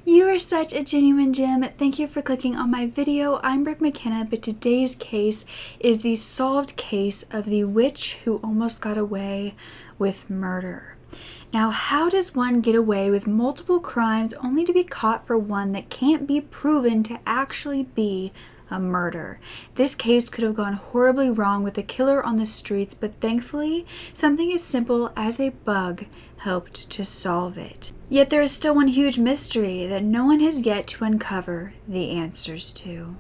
You are such a genuine gem. Thank you for clicking on my video. I'm Brooke McKenna, but today's case is the solved case of the witch who almost got away with murder. Now, how does one get away with multiple crimes only to be caught for one that can't be proven to actually be a murder? This case could have gone horribly wrong with a killer on the streets, but thankfully, something as simple as a bug helped to solve it. Yet there is still one huge mystery that no one has yet to uncover the answers to.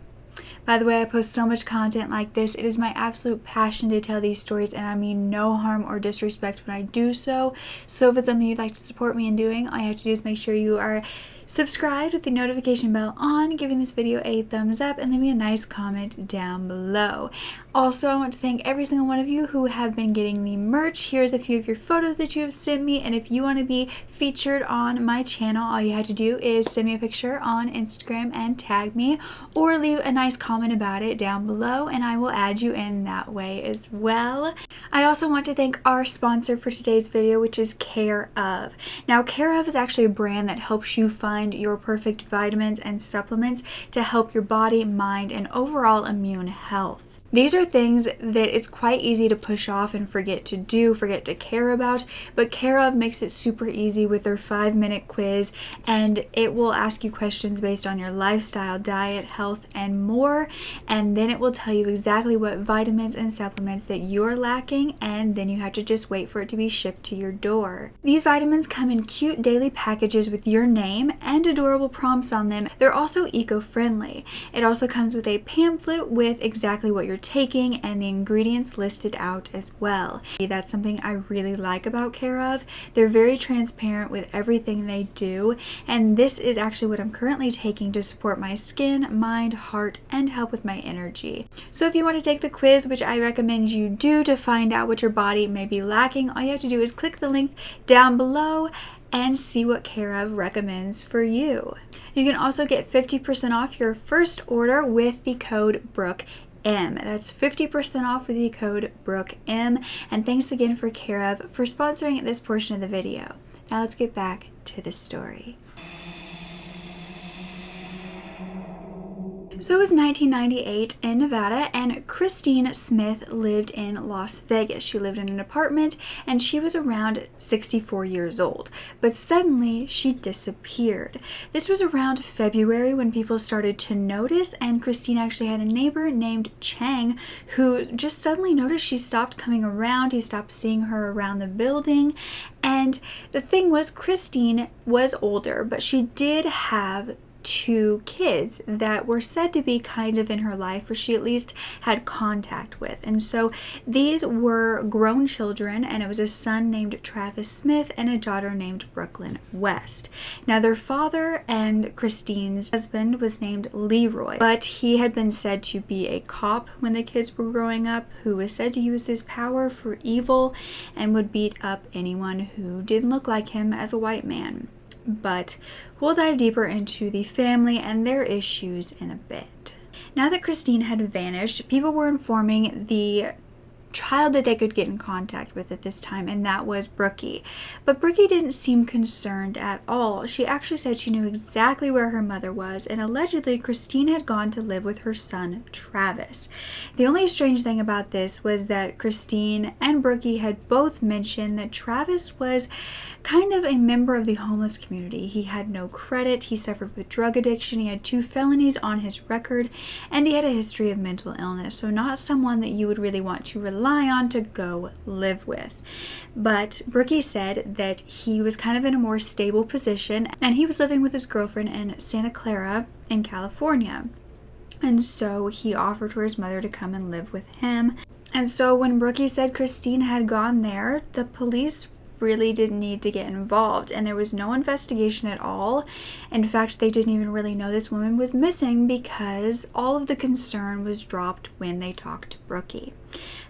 By the way, I post so much content like this. It is my absolute passion to tell these stories, and I mean no harm or disrespect when I do so. So if it's something you'd like to support me in doing, all you have to do is make sure you are subscribed with the notification bell on, giving this video a thumbs up, and leave me a nice comment down below. Also, I want to thank every single one of you who have been getting the merch. Here's a few of your photos that you have sent me, and if you want to be featured on my channel, all you have to do is send me a picture on Instagram and tag me, or leave a nice comment about it down below, and I will add you in that way as well. I also want to thank our sponsor for today's video, which is Care Of. Now, Care Of is actually a brand that helps you find your perfect vitamins and supplements to help your body, mind, and overall immune health. These are things that it's quite easy to push off and forget to care about, but Care Of makes it super easy with their 5-minute quiz, and it will ask you questions based on your lifestyle, diet, health, and more, and then it will tell you exactly what vitamins and supplements that you're lacking, and then you have to just wait for it to be shipped to your door. These vitamins come in cute daily packages with your name and adorable prompts on them. They're also eco-friendly. It also comes with a pamphlet with exactly what you're taking and the ingredients listed out as well. That's something I really like about Care Of. They're very transparent with everything they do, and this is actually what I'm currently taking to support my skin, mind, heart, and help with my energy. So if you want to take the quiz, which I recommend you do to find out what your body may be lacking, all you have to do is click the link down below and see what Care Of recommends for you. You can also get 50% off your first order with the code BROOKEM. That's 50% off with the code BROOKEM. And thanks again for Care Of for sponsoring this portion of the video. Now let's get back to the story. So it was 1998 in Nevada, and Christine Smith lived in Las Vegas. She lived in an apartment, and she was around 64 years old. But suddenly, she disappeared. This was around February when people started to notice, and Christine actually had a neighbor named Chang who just suddenly noticed she stopped coming around. He stopped seeing her around the building. And the thing was, Christine was older, but she did have 2 kids that were said to be kind of in her life, or she at least had contact with. And so these were grown children, and it was a son named Travis Smith and a daughter named Brookey West. Now, their father and Christine's husband was named Leroy, but he had been said to be a cop when the kids were growing up, who was said to use his power for evil and would beat up anyone who didn't look like him as a white man. But we'll dive deeper into the family and their issues in a bit. Now that Christine had vanished, people were informing the child that they could get in contact with at this time, and that was Brookey. But Brookey didn't seem concerned at all. She actually said she knew exactly where her mother was, and allegedly Christine had gone to live with her son Travis. The only strange thing about this was that Christine and Brookey had both mentioned that Travis was kind of a member of the homeless community. He had no credit, he suffered with drug addiction, he had 2 felonies on his record, and he had a history of mental illness, so not someone that you would really want to rely on to go live with. But Brookey said that he was kind of in a more stable position, and he was living with his girlfriend in Santa Clara in California. And so he offered for his mother to come and live with him. And so when Brookey said Christine had gone there, the police really didn't need to get involved, and there was no investigation at all. In fact, they didn't even really know this woman was missing because all of the concern was dropped when they talked to Brookey.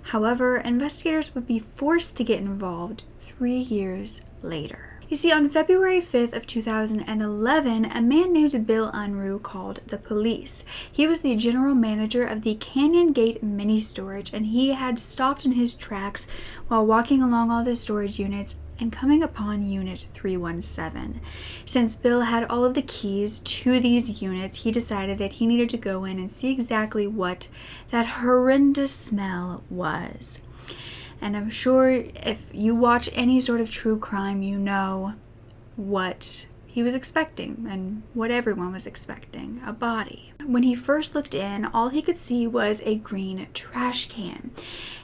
However, investigators would be forced to get involved 3 years later. You see, on February 5th of 2011, a man named Bill Unruh called the police. He was the general manager of the Canyon Gate mini storage, and he had stopped in his tracks while walking along all the storage units and coming upon Unit 317. Since Bill had all of the keys to these units, he decided that he needed to go in and see exactly what that horrendous smell was. And I'm sure if you watch any sort of true crime, you know what he was expecting and what everyone was expecting, a body. When he first looked in, all he could see was a green trash can.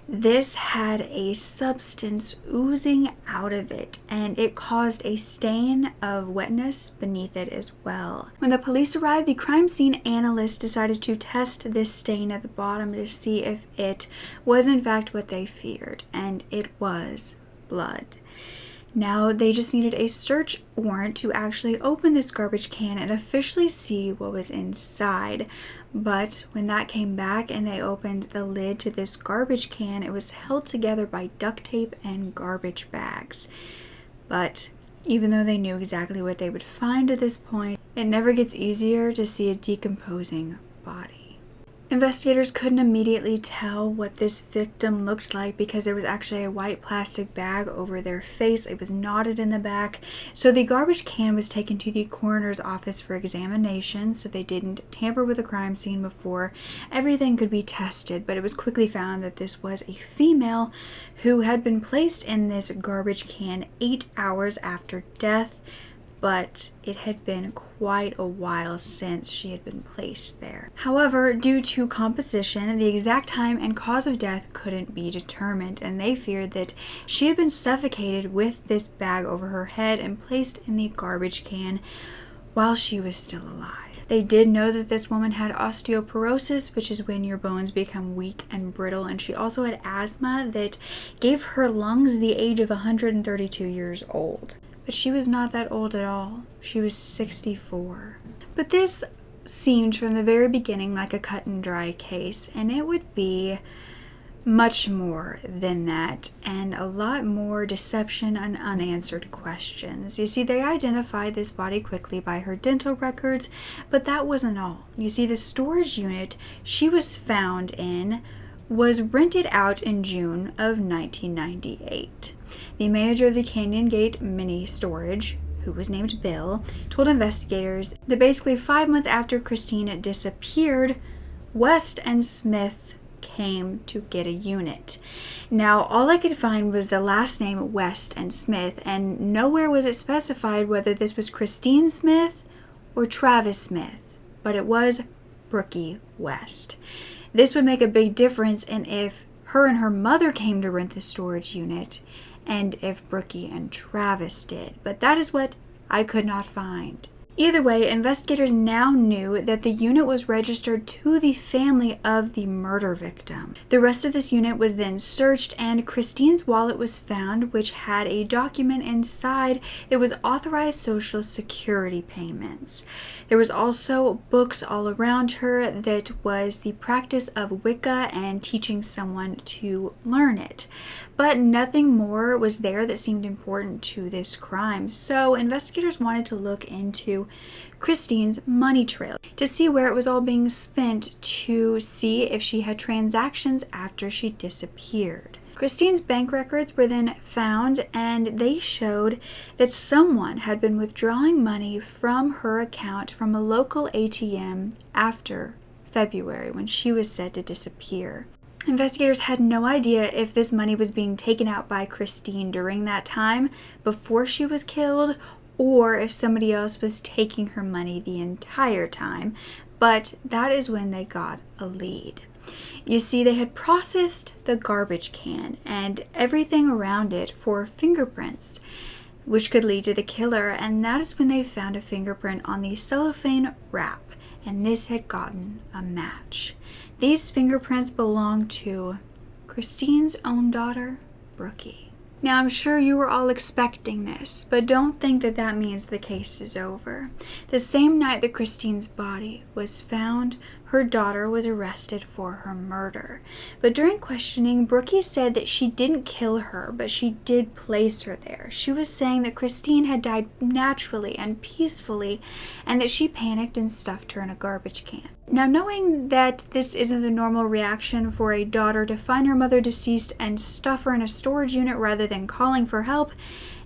This had a substance oozing out of it, and it caused a stain of wetness beneath it as well. When the police arrived, the crime scene analyst decided to test this stain at the bottom to see if it was in fact what they feared, and it was blood. Now they just needed a search warrant to actually open this garbage can and officially see what was inside. But when that came back and they opened the lid to this garbage can, it was held together by duct tape and garbage bags. But even though they knew exactly what they would find at this point, it never gets easier to see a decomposing body. Investigators couldn't immediately tell what this victim looked like because there was actually a white plastic bag over their face. It was knotted in the back. So the garbage can was taken to the coroner's office for examination, so they didn't tamper with the crime scene before everything could be tested. But it was quickly found that this was a female who had been placed in this garbage can 8 hours after death. But it had been quite a while since she had been placed there. However, due to composition, the exact time and cause of death couldn't be determined, and they feared that she had been suffocated with this bag over her head and placed in the garbage can while she was still alive. They did know that this woman had osteoporosis, which is when your bones become weak and brittle, and she also had asthma that gave her lungs the age of 132 years old. But she was not that old at all. She was 64. But this seemed from the very beginning like a cut and dry case, and it would be much more than that, and a lot more deception and unanswered questions. You see, they identified this body quickly by her dental records, but that wasn't all. You see, the storage unit she was found in was rented out in June of 1998. The manager of the Canyon Gate Mini Storage, who was named Bill, told investigators that basically 5 months after Christine disappeared, West and Smith came to get a unit. Now, all I could find was the last name West and Smith, and nowhere was it specified whether this was Christine Smith or Travis Smith, but it was Brookey West. This would make a big difference in if her and her mother came to rent the storage unit and if Brookey and Travis did, but that is what I could not find. Either way, investigators now knew that the unit was registered to the family of the murder victim. The rest of this unit was then searched, and Christine's wallet was found, which had a document inside that was authorized Social Security payments. There was also books all around her that was the practice of Wicca and teaching someone to learn it. But nothing more was there that seemed important to this crime, so investigators wanted to look into Christine's money trail to see where it was all being spent, to see if she had transactions after she disappeared. Christine's bank records were then found, and they showed that someone had been withdrawing money from her account from a local ATM after February, when she was said to disappear. Investigators had no idea if this money was being taken out by Christine during that time before she was killed, or if somebody else was taking her money the entire time, but that is when they got a lead. You see, they had processed the garbage can and everything around it for fingerprints, which could lead to the killer, and that is when they found a fingerprint on the cellophane wrap, and this had gotten a match. These fingerprints belonged to Christine's own daughter, Brookey. Now, I'm sure you were all expecting this, but don't think that that means the case is over. The same night that Christine's body was found, her daughter was arrested for her murder. But during questioning, Brookey said that she didn't kill her, but she did place her there. She was saying that Christine had died naturally and peacefully, and that she panicked and stuffed her in a garbage can. Now, knowing that this isn't the normal reaction for a daughter to find her mother deceased and stuff her in a storage unit rather than calling for help,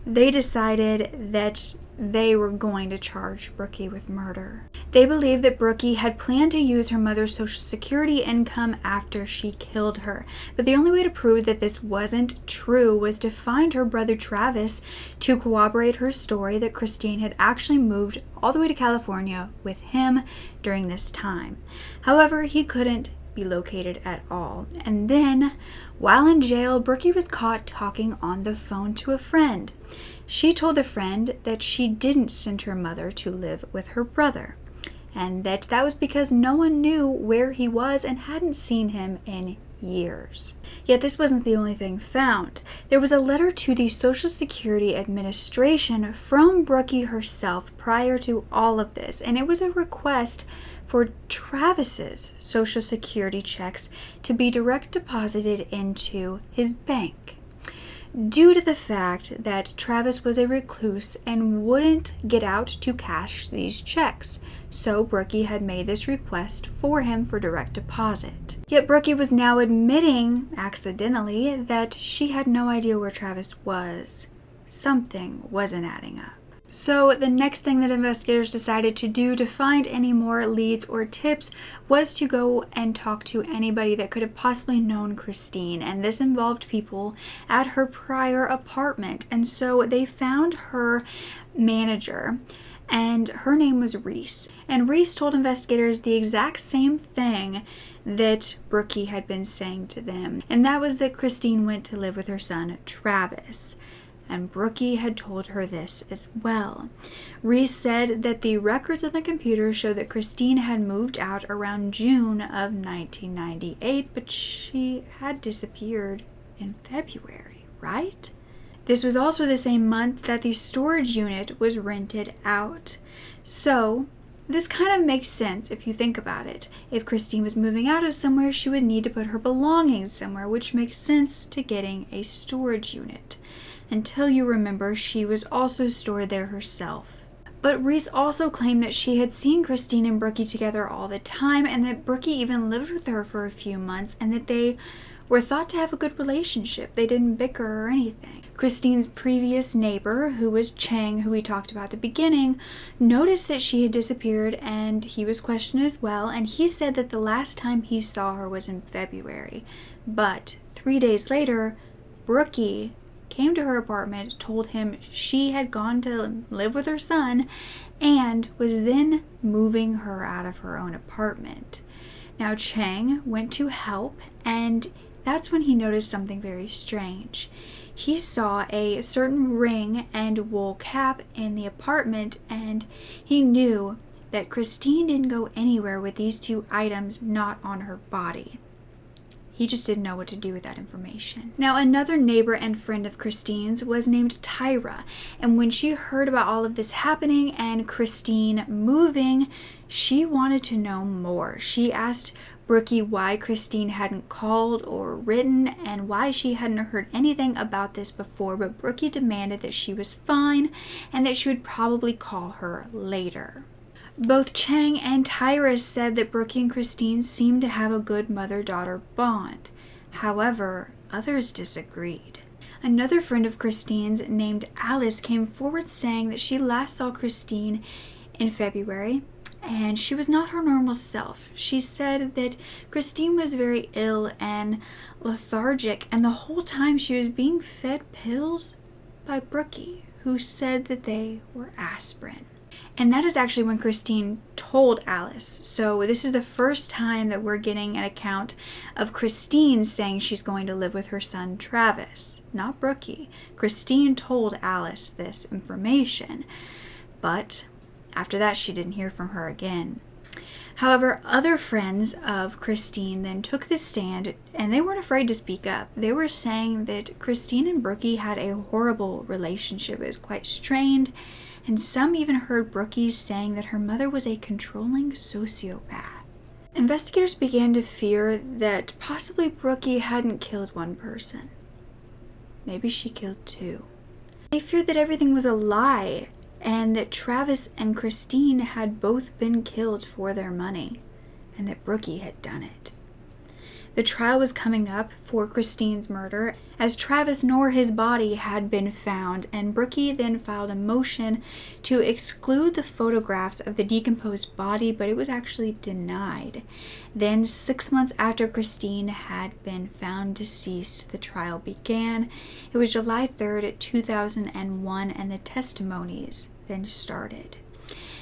they decided that they were going to charge Brookey with murder. They believed that Brookey had planned to use her mother's Social Security income after she killed her. But the only way to prove that this wasn't true was to find her brother Travis to corroborate her story that Christine had actually moved all the way to California with him during this time. However, he couldn't be located at all. And then, while in jail, Brookey was caught talking on the phone to a friend. She told the friend that she didn't send her mother to live with her brother, and that was because no one knew where he was and hadn't seen him in years. Yet this wasn't the only thing found. There was a letter to the Social Security Administration from Brookey herself prior to all of this, and it was a request for Travis's Social Security checks to be direct deposited into his bank, due to the fact that Travis was a recluse and wouldn't get out to cash these checks. So Brookey had made this request for him for direct deposit. Yet Brookey was now admitting, accidentally, that she had no idea where Travis was. Something wasn't adding up. So the next thing that investigators decided to do to find any more leads or tips was to go and talk to anybody that could have possibly known Christine, and this involved people at her prior apartment. And so they found her manager, and her name was Reese. And Reese told investigators the exact same thing that Brookey had been saying to them, and that was that Christine went to live with her son Travis. And Brookey had told her this as well. Reese said that the records on the computer show that Christine had moved out around June of 1998, but she had disappeared in February, right? This was also the same month that the storage unit was rented out. So this kind of makes sense if you think about it. If Christine was moving out of somewhere, she would need to put her belongings somewhere, which makes sense to getting a storage unit. Until you remember, she was also stored there herself. But Reese also claimed that she had seen Christine and Brookey together all the time, and that Brookey even lived with her for a few months, and that they were thought to have a good relationship. They didn't bicker or anything. Christine's previous neighbor, who was Chang, who we talked about at the beginning, noticed that she had disappeared, and he was questioned as well, and he said that the last time he saw her was in February. But 3 days later, Brookey came to her apartment, told him she had gone to live with her son, and was then moving her out of her own apartment. Now Chang went to help, and that's when he noticed something very strange. He saw a certain ring and wool cap in the apartment, and he knew that Christine didn't go anywhere with these two items not on her body. He just didn't know what to do with that information. Now, another neighbor and friend of Christine's was named Tyra, and when she heard about all of this happening and Christine moving, she wanted to know more. She asked Brookey why Christine hadn't called or written and why she hadn't heard anything about this before, but Brookey demanded that she was fine and that she would probably call her later. Both Chang and Tyra said that Brookey and Christine seemed to have a good mother-daughter bond. However, others disagreed. Another friend of Christine's named Alice came forward saying that she last saw Christine in February, and she was not her normal self. She said that Christine was very ill and lethargic, and the whole time she was being fed pills by Brookey, who said that they were aspirin. And that is actually when Christine told Alice. So this is the first time that we're getting an account of Christine saying she's going to live with her son Travis, not Brookey. Christine told Alice this information, but after that she didn't hear from her again. However, other friends of Christine then took the stand, and they weren't afraid to speak up. They were saying that Christine and Brookey had a horrible relationship. It was quite strained, and some even heard Brookey saying that her mother was a controlling sociopath. Investigators began to fear that possibly Brookey hadn't killed one person. Maybe she killed two. They feared that everything was a lie, and that Travis and Christine had both been killed for their money, and that Brookey had done it. The trial was coming up for Christine's murder, as Travis nor his body had been found, and Brookey then filed a motion to exclude the photographs of the decomposed body, but it was actually denied. Then, 6 months after Christine had been found deceased, the trial began. It was July 3rd, 2001, and the testimonies then started.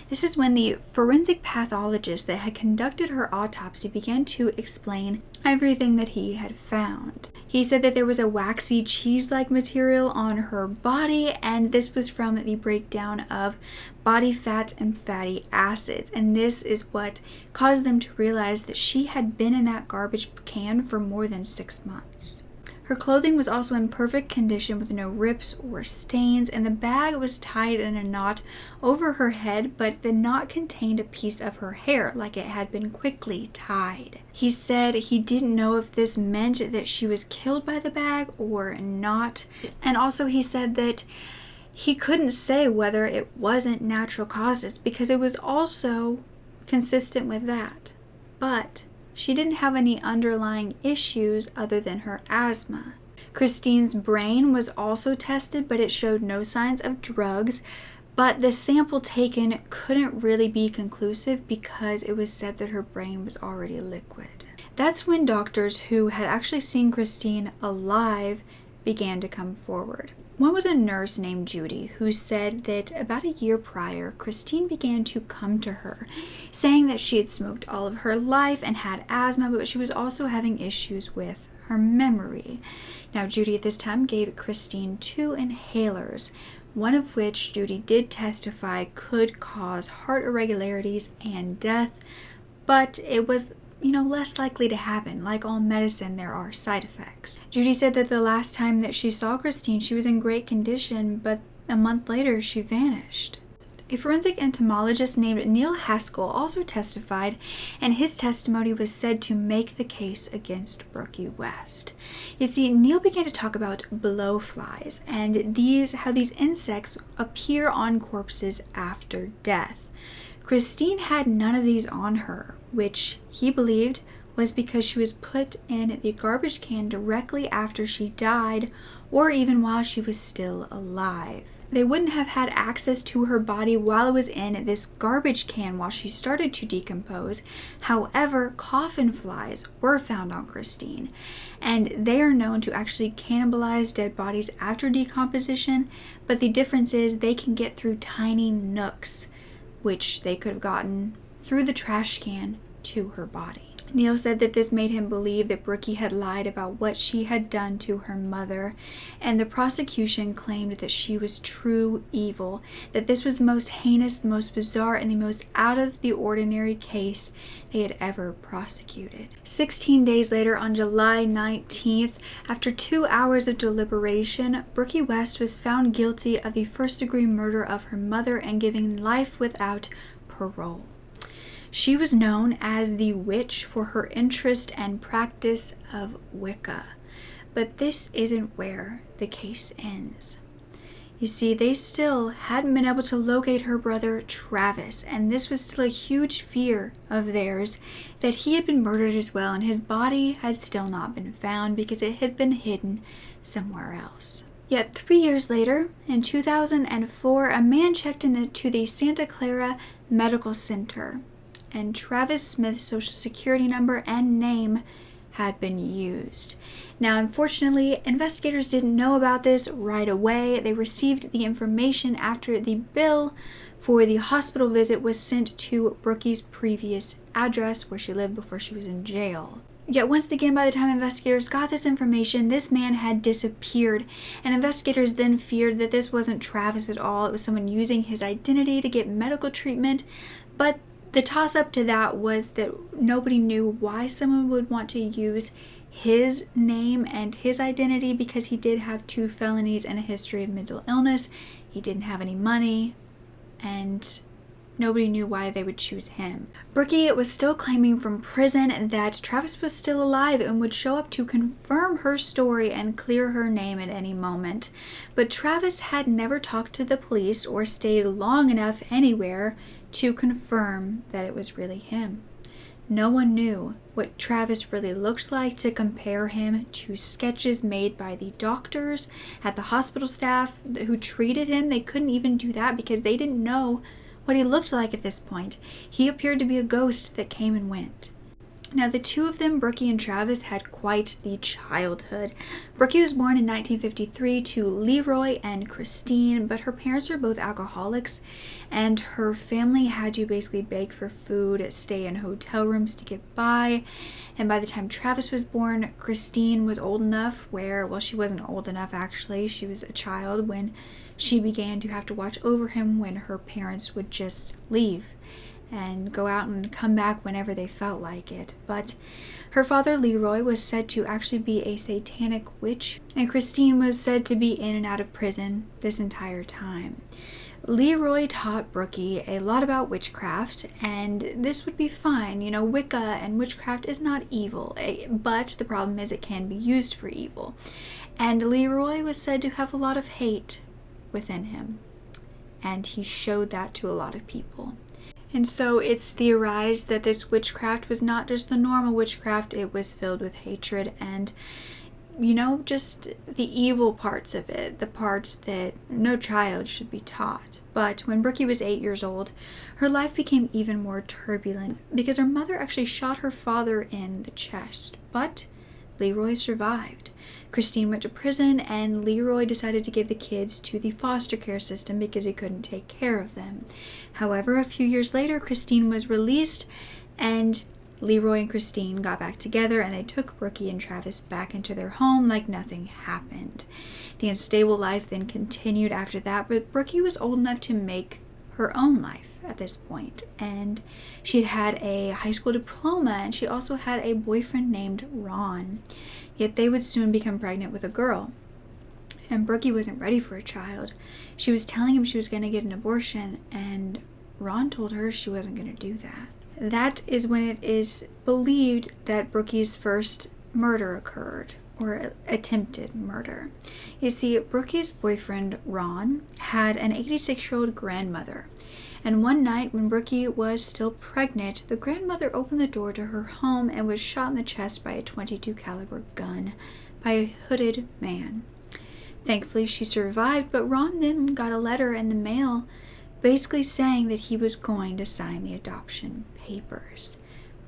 This is when the forensic pathologist that had conducted her autopsy began to explain everything that he had found. He said that there was a waxy cheese-like material on her body, and this was from the breakdown of body fats and fatty acids. And this is what caused them to realize that she had been in that garbage can for more than 6 months. Her clothing was also in perfect condition with no rips or stains, and the bag was tied in a knot over her head, but the knot contained a piece of her hair, like it had been quickly tied. He said he didn't know if this meant that she was killed by the bag or not, and also he said that he couldn't say whether it wasn't natural causes because it was also consistent with that. But she didn't have any underlying issues other than her asthma. Christine's brain was also tested, but it showed no signs of drugs. But the sample taken couldn't really be conclusive because it was said that her brain was already liquid. That's when doctors who had actually seen Christine alive began to come forward. One was a nurse named Judy who said that about a year prior, Christine began to come to her, saying that she had smoked all of her life and had asthma, but she was also having issues with her memory. Now, Judy at this time gave Christine 2 inhalers, one of which Judy did testify could cause heart irregularities and death, but it was less likely to happen. Like all medicine, there are side effects. Judy said that the last time that she saw Christine, she was in great condition, but a month later, she vanished. A forensic entomologist named Neil Haskell also testified, and his testimony was said to make the case against Brookey West. You see, Neil began to talk about blowflies and how these insects appear on corpses after death. Christine had none of these on her, which he believed was because she was put in the garbage can directly after she died, or even while she was still alive. They wouldn't have had access to her body while it was in this garbage can while she started to decompose. However, coffin flies were found on Christine, and they are known to actually cannibalize dead bodies after decomposition, but the difference is they can get through tiny nooks, which they could have gotten through the trash can to her body. Neil said that this made him believe that Brookey had lied about what she had done to her mother, and the prosecution claimed that she was true evil, that this was the most heinous, the most bizarre, and the most out of the ordinary case they had ever prosecuted. 16 days later, on July 19th, after 2 hours of deliberation, Brookey West was found guilty of the first-degree murder of her mother and given life without parole. She was known as the witch for her interest and practice of Wicca. But this isn't where the case ends. You see, they still hadn't been able to locate her brother Travis, and this was still a huge fear of theirs, that he had been murdered as well, and his body had still not been found because it had been hidden somewhere else. Yet 3 years later, in 2004, a man checked into the Santa Clara Medical Center, and Travis Smith's social security number and name had been used. Now, unfortunately, investigators didn't know about this right away. They received the information after the bill for the hospital visit was sent to Brookey's previous address where she lived before she was in jail. Yet once again, by the time investigators got this information, this man had disappeared, and investigators then feared that this wasn't Travis at all. It was someone using his identity to get medical treatment, but the toss-up to that was that nobody knew why someone would want to use his name and his identity, because he did have 2 felonies and a history of mental illness. He didn't have any money, and nobody knew why they would choose him. Brookey was still claiming from prison that Travis was still alive and would show up to confirm her story and clear her name at any moment. But Travis had never talked to the police or stayed long enough anywhere to confirm that it was really him. No one knew what Travis really looked like to compare him to sketches made by the doctors at the hospital staff who treated him. They couldn't even do that because they didn't know what he looked like at this point. He appeared to be a ghost that came and went. Now, the two of them, Brookey and Travis, had quite the childhood. Brookey was born in 1953 to Leroy and Christine, but her parents were both alcoholics, and her family had to basically beg for food, stay in hotel rooms to get by. And by the time Travis was born, Christine was old enough where, well, she wasn't old enough actually, she was a child when she began to have to watch over him when her parents would just leave and go out and come back whenever they felt like it. But her father, Leroy, was said to actually be a satanic witch, and Christine was said to be in and out of prison this entire time. Leroy taught Brookey a lot about witchcraft, and this would be fine. You know, Wicca and witchcraft is not evil, but the problem is it can be used for evil. And Leroy was said to have a lot of hate within him, and he showed that to a lot of people. And so it's theorized that this witchcraft was not just the normal witchcraft, it was filled with hatred and, you know, just the evil parts of it, the parts that no child should be taught. But when Brookey was 8 years old, her life became even more turbulent because her mother actually shot her father in the chest, but Leroy survived. Christine went to prison, and Leroy decided to give the kids to the foster care system because he couldn't take care of them. However, a few years later, Christine was released, and Leroy and Christine got back together, and they took Brookey and Travis back into their home like nothing happened. The unstable life then continued after that, but Brookey was old enough to make her own life at this point, and she had a high school diploma, and she also had a boyfriend named Ron. Yet they would soon become pregnant with a girl, and Brookey wasn't ready for a child. She was telling him she was going to get an abortion, and Ron told her she wasn't going to do that. That is when it is believed that Brookey's first murder occurred, or attempted murder. You see, Brookey's boyfriend, Ron, had an 86-year-old grandmother. And one night when Brookey was still pregnant, the grandmother opened the door to her home and was shot in the chest by a .22 caliber gun by a hooded man. Thankfully, she survived, but Ron then got a letter in the mail basically saying that he was going to sign the adoption papers,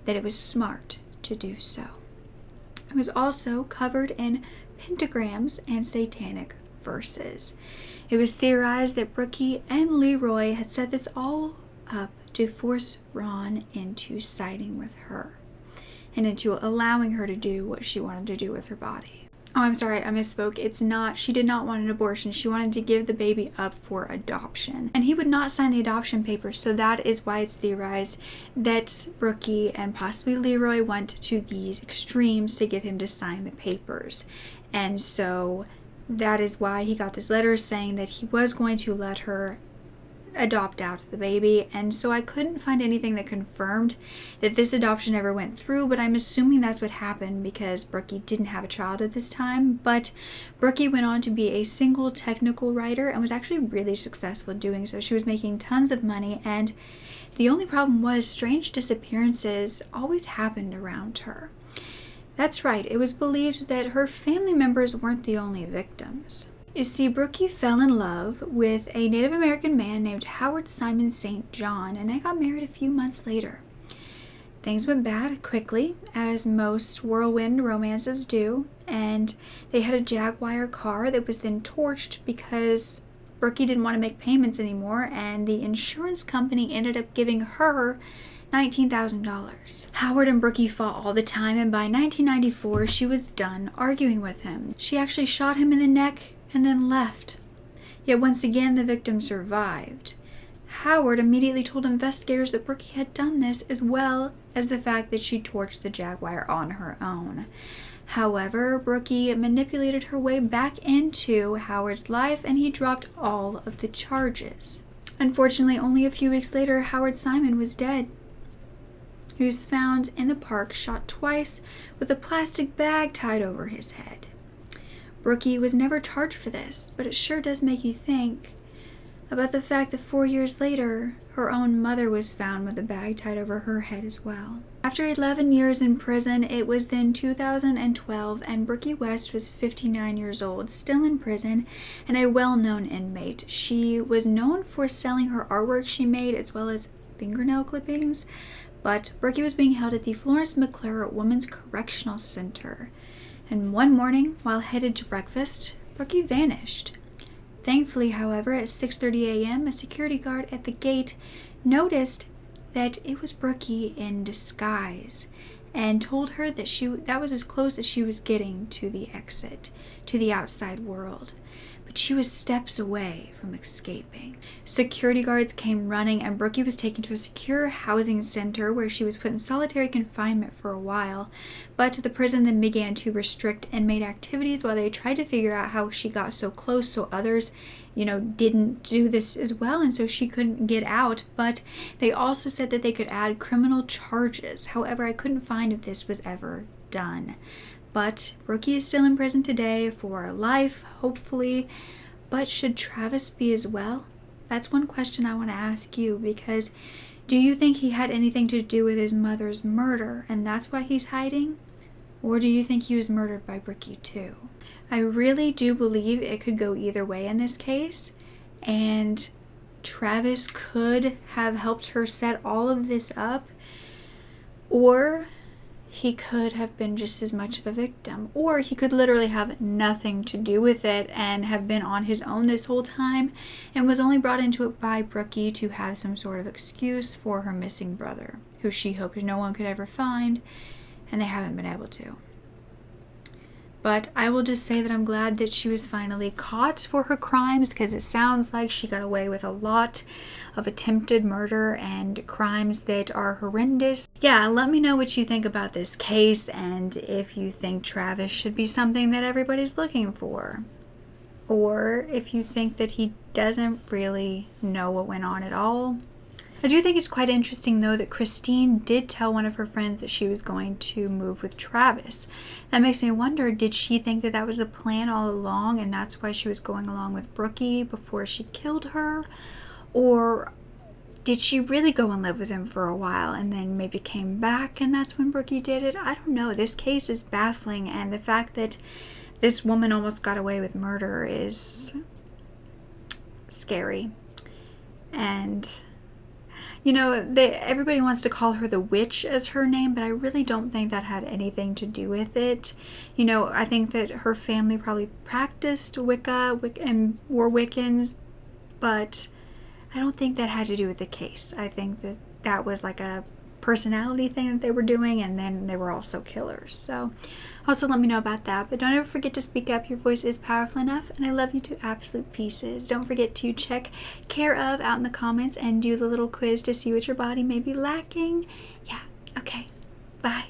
that it was smart to do so. It was also covered in pentagrams and satanic verses. It was theorized that Brookey and Leroy had set this all up to force Ron into siding with her and into allowing her to do what she wanted to do with her body. Oh, I'm sorry, I misspoke. She did not want an abortion. She wanted to give the baby up for adoption. And he would not sign the adoption papers, so that is why it's theorized that Brookey and possibly Leroy went to these extremes to get him to sign the papers. And so that is why he got this letter saying that he was going to let her adopt out the baby. And so I couldn't find anything that confirmed that this adoption ever went through, but I'm assuming that's what happened because Brookey didn't have a child at this time. But Brookey went on to be a single technical writer and was actually really successful doing so. She was making tons of money, and the only problem was strange disappearances always happened around her. That's right, it was believed that her family members weren't the only victims. You see, Brookey fell in love with a Native American man named Howard Simon St. John, and they got married a few months later. Things went bad quickly, as most whirlwind romances do, and they had a Jaguar car that was then torched because Brookey didn't want to make payments anymore, and the insurance company ended up giving her $19,000. Howard and Brookey fought all the time, and by 1994, she was done arguing with him. She actually shot him in the neck and then left. Yet once again, the victim survived. Howard immediately told investigators that Brookey had done this, as well as the fact that she torched the Jaguar on her own. However, Brookey manipulated her way back into Howard's life, and he dropped all of the charges. Unfortunately, only a few weeks later, Howard Simon was dead. He was found in the park, shot twice, with a plastic bag tied over his head. Brookey was never charged for this, but it sure does make you think about the fact that 4 years later, her own mother was found with a bag tied over her head as well. After 11 years in prison, it was then 2012, and Brookey West was 59 years old, still in prison, and a well-known inmate. She was known for selling her artwork she made, as well as fingernail clippings, but Brookey was being held at the Florence McClure Women's Correctional Center. And one morning, while headed to breakfast, Brookey vanished. Thankfully, however, at 6:30 a.m., a security guard at the gate noticed that it was Brookey in disguise and told her that that was as close as she was getting to the exit, to the outside world. But she was steps away from escaping. Security guards came running, and Brookey was taken to a secure housing center where she was put in solitary confinement for a while. But the prison then began to restrict inmate activities while they tried to figure out how she got so close so others, didn't do this as well, and so she couldn't get out. But they also said that they could add criminal charges. However, I couldn't find if this was ever done. But Brookey is still in prison today for life, hopefully. But should Travis be as well? That's one question I want to ask you, because do you think he had anything to do with his mother's murder and that's why he's hiding? Or do you think he was murdered by Brookey too? I really do believe it could go either way in this case, and Travis could have helped her set all of this up, or he could have been just as much of a victim, or he could literally have nothing to do with it and have been on his own this whole time and was only brought into it by Brookey to have some sort of excuse for her missing brother, who she hoped no one could ever find, and they haven't been able to. But I will just say that I'm glad that she was finally caught for her crimes, because it sounds like she got away with a lot of attempted murder and crimes that are horrendous. Yeah, let me know what you think about this case, and if you think Travis should be something that everybody's looking for, or if you think that he doesn't really know what went on at all. I do think it's quite interesting, though, that Christine did tell one of her friends that she was going to move with Travis. That makes me wonder, did she think that that was a plan all along, and that's why she was going along with Brookey before she killed her? Or did she really go and live with him for a while and then maybe came back and that's when Brookey did it? I don't know. This case is baffling, and the fact that this woman almost got away with murder is scary. And everybody wants to call her the witch as her name, but I really don't think that had anything to do with it. I think that her family probably practiced Wicca and were Wiccans, but I don't think that had to do with the case. I think that that was like a personality thing that they were doing, and then they were also killers. So also let me know about that. But don't ever forget to speak up. Your voice is powerful enough, and I love you to absolute pieces. Don't forget to check care of out in the comments and do the little quiz to see what your body may be lacking. Yeah, okay, bye.